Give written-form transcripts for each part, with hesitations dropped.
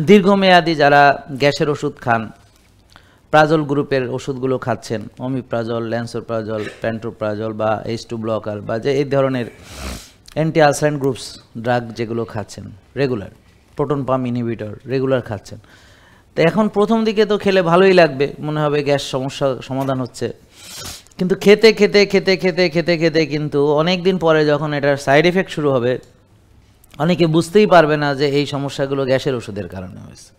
দীর্ঘমেয়াদী যারা গ্যাসের ওষুধ খান, প্রাজল গ্রুপের ওষুধগুলো খাচ্ছেন, অমিপ্রাজল, ল্যান্সোপ্রাজল, প্যান্টোপ্রাজল বা H2 ব্লকার বা যে এই ধরনের অ্যান্টি আলসারেন্ট গ্রুপস ড্রাগ যেগুলো খাচ্ছেন regular, proton pump inhibitor regular খাচ্ছেন, তো এখন প্রথম দিকে তো খেলে ভালোই লাগবে, মনে হবে গ্যাস সমস্যা সমাধান হচ্ছে, কিন্তু খেতে খেতে খেতে খেতে খেতে খেতে কিন্তু অনেক দিন পরে যখন এটার সাইড এফেক্ট শুরু হবে, অনেকে বুঝতেই পারবে না যে এই সমস্যাগুলো গ্যাসের ওষুধের কারণে হয়েছে।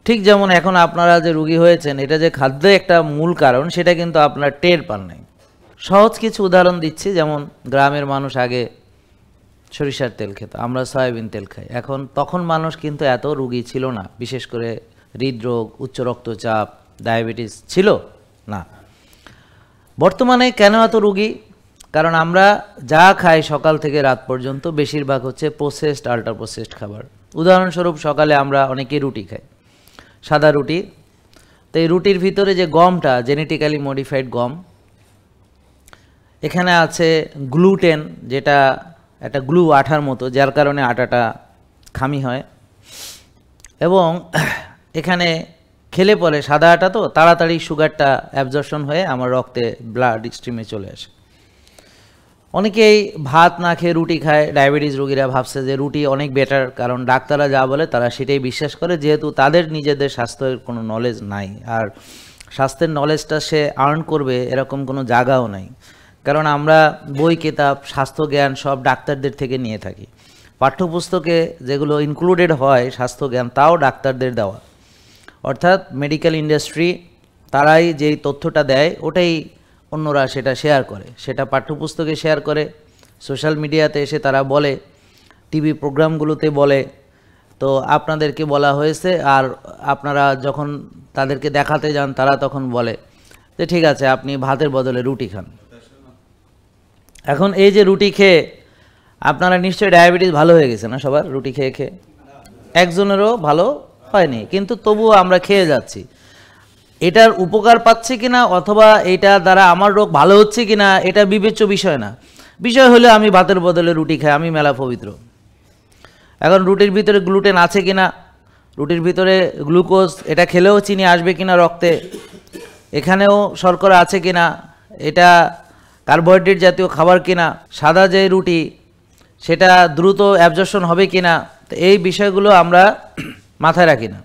ঠিক যেমন এখন আপনারা যে রুগী হয়েছেন, এটা যে খাদ্য একটা মূল কারণ, সেটা কিন্তু আপনারা টের পান নাই। সহজ কিছু উদাহরণ দিচ্ছি, যেমন গ্রামের মানুষ আগে সরিষার তেল খেত, আমরা সয়াবিন তেল খাই। তখন মানুষ কিন্তু এত রুগী ছিল না, বিশেষ করে হৃদরোগ, উচ্চ রক্তচাপ, ডায়াবেটিস ছিল না। বর্তমানে কেন এত রুগী? কারণ আমরা যা খাই সকাল থেকে রাত পর্যন্ত বেশিরভাগ হচ্ছে প্রসেসড, আল্ট্রা প্রসেসড খাবার। উদাহরণস্বরূপ সকালে আমরা অনেকেই রুটি খাই, সাদা রুটি। তো এই রুটির ভিতরে যে গমটা, জেনেটিক্যালি মডিফাইড গম, এখানে আছে গ্লুটেন, যেটা একটা গ্লু আঠার মতো, যার কারণে আটাটা খামি হয়। এবং এখানে খেলে পরে সাদা আটা তো তাড়াতাড়ি সুগারটা অ্যাবজর্পশন হয়ে আমার রক্তে ব্লাড স্ট্রিমে চলে আসে। অনেকেই ভাত না খেয়ে রুটি খায়, ডায়াবেটিস রোগীরা ভাবছে যে রুটি অনেক বেটার, কারণ ডাক্তাররা যা বলে তারা সেটাই বিশ্বাস করে, যেহেতু তাদের নিজেদের স্বাস্থ্যের কোনো নলেজ নাই, আর স্বাস্থ্যের নলেজটা সে আর্ন করবে এরকম কোনো জায়গাও নাই। কারণ আমরা বই, কিতাব, স্বাস্থ্য জ্ঞান সব ডাক্তারদের থেকে নিয়ে থাকি। পাঠ্যপুস্তকে যেগুলো ইনক্লুডেড হয় স্বাস্থ্য জ্ঞান, তাও ডাক্তারদের দেওয়া। অর্থাৎ মেডিকেল ইন্ডাস্ট্রি তারাই যেই তথ্যটা দেয় ওটাই অন্যরা সেটা শেয়ার করে, সেটা পাঠ্যপুস্তকে শেয়ার করে, সোশ্যাল মিডিয়াতে এসে তারা বলে, টিভি প্রোগ্রামগুলোতে বলে। তো আপনাদেরকে বলা হয়েছে, আর আপনারা যখন তাদেরকে দেখাতে যান তারা তখন বলে যে ঠিক আছে আপনি ভাতের বদলে রুটি খান। এখন এই যে রুটি খেয়ে আপনারা নিশ্চয়ই ডায়াবেটিস ভালো হয়ে গেছে না সবার? রুটি খেয়ে খেয়ে একজনেরও ভালো হয়নি, কিন্তু তবুও আমরা খেয়ে যাচ্ছি। এটার উপকার পাচ্ছি কিনা অথবা এটা দ্বারা আমার রোগ ভালো হচ্ছে কিনা এটা বিবেচ্য বিষয় না। বিষয় হলো আমি ভাতের বদলে রুটি খাই, আমি মেলা পবিত্র। এখন রুটির ভিতরে গ্লুটেন আছে কিনা, রুটির ভিতরে গ্লুকোজ, এটা খেলেও চিনি আসবে কিনা রক্তে, এখানেও শর্করা আছে কিনা, এটা কার্বোহাইড্রেট জাতীয় খাবার কিনা, সাদা যে রুটি সেটা দ্রুত অ্যাবজর্পশন হবে কিনা, তো এই বিষয়গুলো আমরা মাথায় রাখি না।